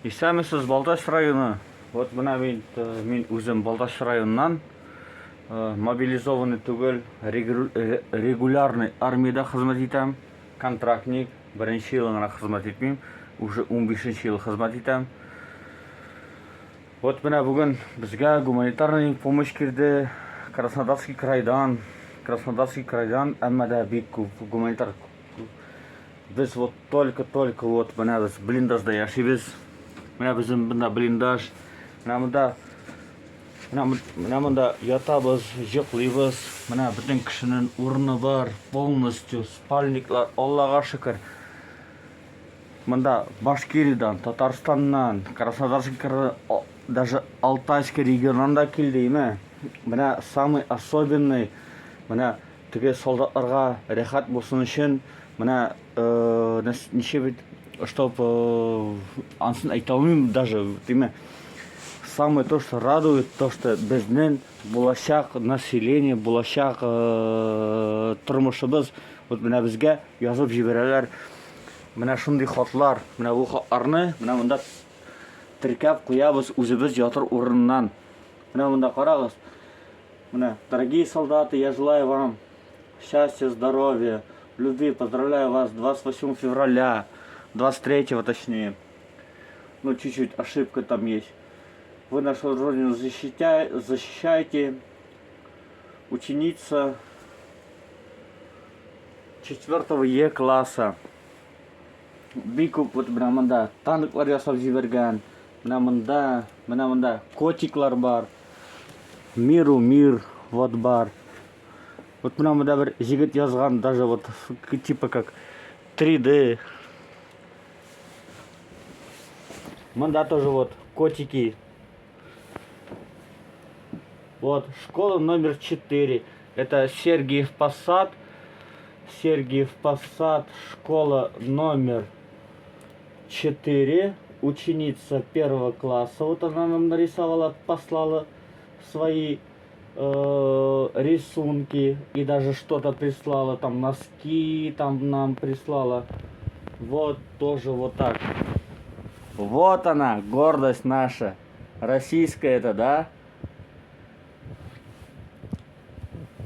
Исәмесез Балташ районы. Вот мына мен үзем Балташ районынан мобилизованный түгел, регулярный армияда хезмәт итәм. Контрактник, беренче елына хезмәт итмим, уже 15 ел хезмәт итәм. Вот менә бүген безгә гуманитарный помощь кирде Краснодарский крайдан, әмма дә бик күп гуманитар. Без вот только вот менә без блиндажда яшибез. Менә безнең монда блиндаж. Менә монда ятабыз, йоклыйбыз. Менә бөтен кешенең урыны бар, полностью спальниклар, Аллага шөкер. Монда Башкириядән, Татарстаннан, Краснодарский край, даже Алтайский регионнан да килде. Менә самый особенный, менә теге солдатларга рәхәт булсын өчен, менә ничек бит, чтоб ансын әйтә алмыйм даже, диме. Самое то, что радует, то, что безнең булачак население, булачак тормышыбыз, вот менә безгә язып җибәрәләр. Менә шундый хатлар, менә бу хатларны, менә монда теркәп куябыз үзебез ятыр урыннан. Менә монда карагыз. Менә, дорогие солдаты, я желаю вам счастья, здоровья, любви. Поздравляю вас 28 февраля, 23 точнее. Ну, чуть-чуть ошибка там есть. Вы нашу родину защищаете. Ученица 4 Е класса. Бикуп вот менә монда танклар ясап җибәргән. Менә монда котиклар бар. Миру мир вот бар. Вот менә монда бер җигет язган, даже вот типа как 3D. Монда тоже вот котики. Вот школа номер 4. Это Сергиев Посад. Школа номер 4. Ученица 1 класса. Вот она нам нарисовала, послала свои рисунки. И даже что-то прислала. Там носки там нам прислала. Вот тоже вот так. Вот она, гордость наша. Российская это, да?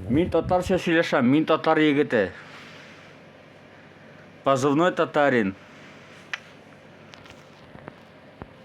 Мин татарча сөйләшәм, мин татар егете. Позывной татарин.